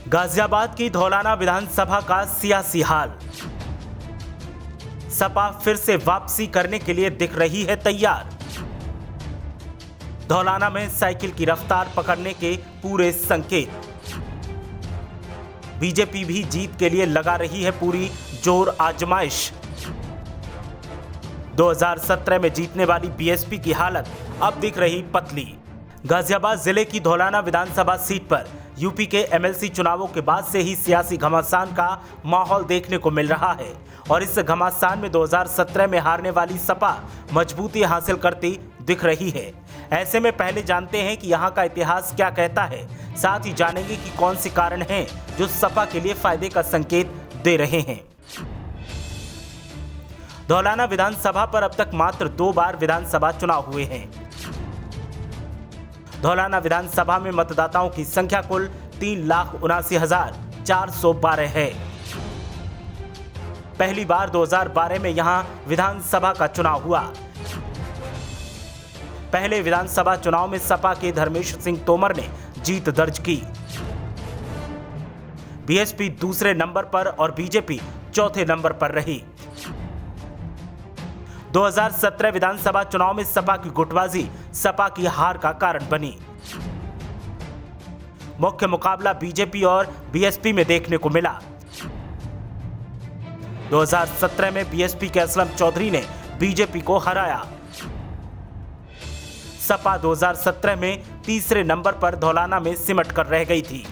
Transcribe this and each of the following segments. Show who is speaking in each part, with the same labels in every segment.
Speaker 1: गाजियाबाद की धौलाना विधानसभा का सियासी हाल। सपा फिर से वापसी करने के लिए दिख रही है तैयार। धौलाना में साइकिल की रफ्तार पकड़ने के पूरे संकेत। बीजेपी भी जीत के लिए लगा रही है पूरी जोर आजमाइश। 2017 में जीतने वाली बीएसपी की हालत अब दिख रही पतली। गाजियाबाद जिले की धौलाना विधानसभा सीट पर यूपी के एमएलसी चुनावों के बाद से ही सियासी घमासान का माहौल देखने को मिल रहा है और इस घमासान में 2017 में हारने वाली सपा मजबूती हासिल करती दिख रही है। ऐसे में पहले जानते हैं कि यहाँ का इतिहास क्या कहता है, साथ ही जानेंगे कि कौन से कारण हैं जो सपा के लिए फायदे का संकेत दे रहे हैं। धौलाना विधानसभा पर अब तक मात्र 2 बार विधानसभा चुनाव हुए हैं। धौलाना विधानसभा में मतदाताओं की संख्या कुल 3,79,412 है। पहली बार 2012 में यहां विधानसभा का चुनाव हुआ। पहले विधानसभा चुनाव में सपा के धर्मेश सिंह तोमर ने जीत दर्ज की। बीएसपी दूसरे नंबर पर और बीजेपी चौथे नंबर पर रही। 2017 विधानसभा चुनाव में सपा की गुटबाजी सपा की हार का कारण बनी। मुख्य मुकाबला बीजेपी और बीएसपी में देखने को मिला। 2017 में बीएसपी के असलम चौधरी ने बीजेपी को हराया। सपा 2017 में तीसरे नंबर पर धौलाना में सिमट कर रह गई थी।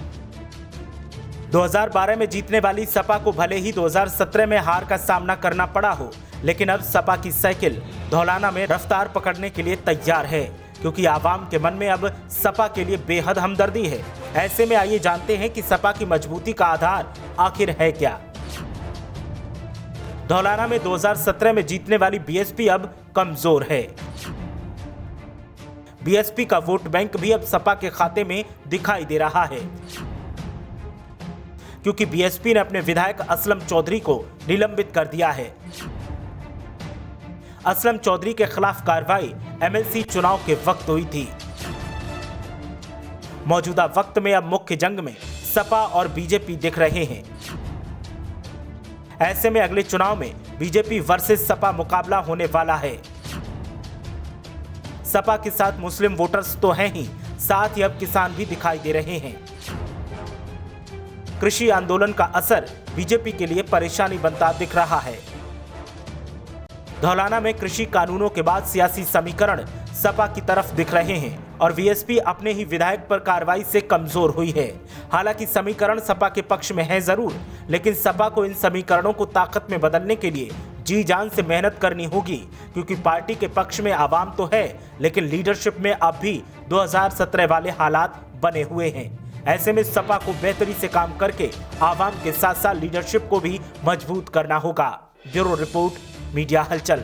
Speaker 1: 2012 में जीतने वाली सपा को भले ही 2017 में हार का सामना करना पड़ा हो, लेकिन अब सपा की साइकिल धौलाना में रफ्तार पकड़ने के लिए तैयार है, क्योंकि आवाम के मन में अब सपा के लिए बेहद हमदर्दी है। ऐसे में आइए जानते हैं कि सपा की मजबूती का आधार आखिर है क्या। धौलाना में 2017 में जीतने वाली बीएसपी अब कमजोर है। बीएसपी का वोट बैंक भी अब सपा के खाते में दिखाई दे रहा है, क्योंकि बीएसपी ने अपने विधायक असलम चौधरी को निलंबित कर दिया है। असलम चौधरी के खिलाफ कार्रवाई एमएलसी चुनाव के वक्त हुई थी। मौजूदा वक्त में अब मुख्य जंग में सपा और बीजेपी दिख रहे हैं। ऐसे में अगले चुनाव में बीजेपी वर्सेस सपा मुकाबला होने वाला है। सपा के साथ मुस्लिम वोटर्स तो हैं ही, साथ ही अब किसान भी दिखाई दे रहे हैं। कृषि आंदोलन का असर बीजेपी के लिए परेशानी बनता दिख रहा है। धौलाना में कृषि कानूनों के बाद सियासी समीकरण सपा की तरफ दिख रहे हैं और बीएसपी अपने ही विधायक पर कार्रवाई से कमजोर हुई है। हालांकि समीकरण सपा के पक्ष में है जरूर, लेकिन सपा को इन समीकरणों को ताकत में बदलने के लिए जी जान से मेहनत करनी होगी, क्योंकि पार्टी के पक्ष में आवाम तो है, लेकिन लीडरशिप में अब भी 2017 वाले हालात बने हुए हैं। ऐसे में सपा को बेहतरी से काम करके आवाम के साथ साथ लीडरशिप को भी मजबूत करना होगा। ब्यूरो रिपोर्ट, मीडिया हलचल।